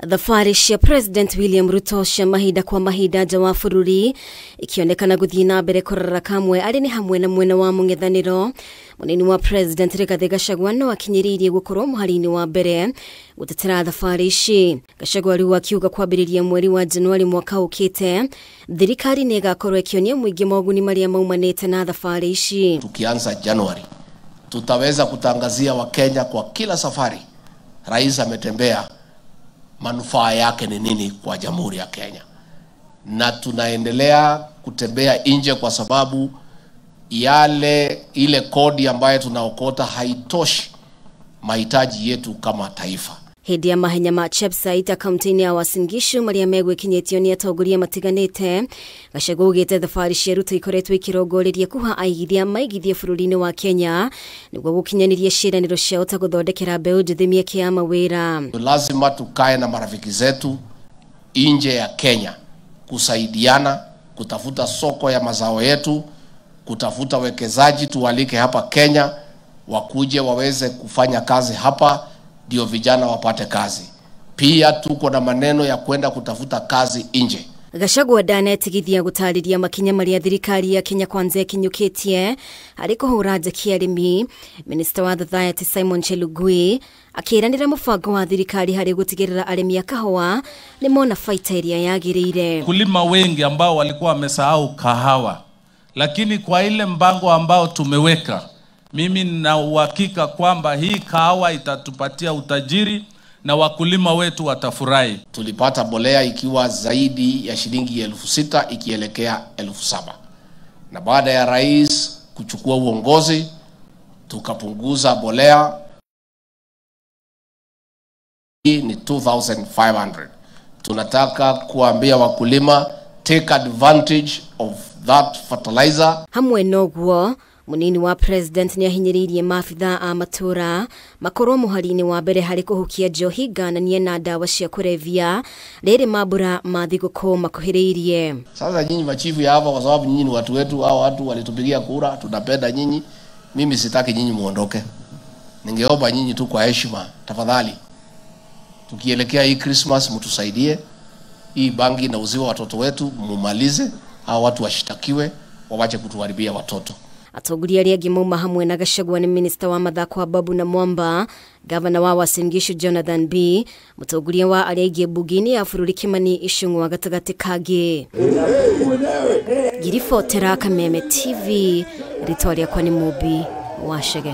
Thabarĩ cia President William Ruto cia mahinda kwa mahinda nja wa bũrũri ikionekana guthii na mbere kũrora kamwe arĩ ni hamwe na mwena wa mũng'ethanĩro. Mũnini wa President Rigathĩ Gachagua no akinyĩrĩirie gũkorwo mũhari-inĩ wa mbere gũtetera thabarĩ ici. Gachagua rĩu akiuga kwambĩrĩria mweri wa Januari mwaka ũkĩte thirikari nĩ ĩgakorwo ĩkĩonia mũingĩ moguni marĩa maumanĩte na thabarĩ ici. Tukianza Januari tutaweza kutangazia Wakenya kwa kila safari rais ametembea manufaa yake ni nini kwa Jamhuri ya Kenya, na tunaendelea kutembea nje kwa sababu ile kodi ambayo tunaokota haitoshi mahitaji yetu kama taifa. Hĩndĩ ya mahenya ma Chepsait akaunti-inĩ ya Uasin Gishu marĩa megwĩkinyĩtio nĩ atongoria matiganĩte, Gachagua augĩte thabarĩ cia Ruto ikoretwo ikirongoreria kuha aigithia maigithie bũrũri-inĩ wa Kenya nĩguo gũkinyanĩria ciĩranĩro ciao ta gũthondekera mbeũ njĩthĩ mĩeke ya mawĩra. Lazima tukae na marafiki zetu nje ya Kenya kusaidiana kutafuta soko ya mazao yetu, kutafuta wekezaji tuwalike hapa Kenya wakuje waweze kufanya kazi hapa ndio vijana wapate kazi. Pia tuko na maneno ya kwenda kutafuta kazi nje. Gachagua ndanetigithia gũtarĩria makinya marĩa thirikari ya Kenya Kwanza ikinyũkĩtie harĩ kũhũra njeki arĩmi. Minister wa Thathaiti Simon Chelugui akĩranĩra mũbango wa thirikari harĩ gũtigĩrĩra arĩmi a kahũa nĩ mona faita ĩrĩa yagĩrĩire. Kulima wengi ambao walikuwa wamesahau kahawa, lakini kwa ile mpango ambao tumeweka, mimi nina uhakika kwamba hii kahawa itatupatia utajiri na wakulima wetu watafurahi. Tulipata mbolea ikiwa zaidi ya shilingi 6,000 ikielekea 7,000. Na baada ya rais kuchukua uongozi tukapunguza mbolea ni 2,500. Tunataka kuambia wakulima take advantage of that fertilizer. Hamwe noguo munini wa President nĩ ahinyĩrĩirie maabitha a matura makorwo mũhari-inĩ wa mbere harĩ kũhukia njohi ngananie na ndawa cia kũrebia rĩrĩ mambura ma thigũkũ makuhĩrĩirie. Sasa nyinyi machifu ya hapa, kwa sababu nyinyi ni watu wetu, hao watu walitupigia kura, tunapenda nyinyi. Mimi sitaki nyinyi muondoke. Ningeomba nyinyi tu kwa heshima, tafadhali tukielekea hii Christmas mtusaidie. Hii bangi inauziwa watoto wetu, mumalize. Hao watu washitakiwe, wawache kutuharibia watoto. Atongoria arĩa angĩ mauma hamwe na Gachagua nĩ Minister wa mathako Babu Namwamba, Governor wa Uasin Gishu Jonathan B, mũtongoria wa arĩa aingĩ mbunge-inĩ ya bũrũri Kimani Ichung'wa gatagatĩ kangĩ. Ngiribotera Kameme TV, rĩtwa rĩakwa nĩ Mũmbi Wachege.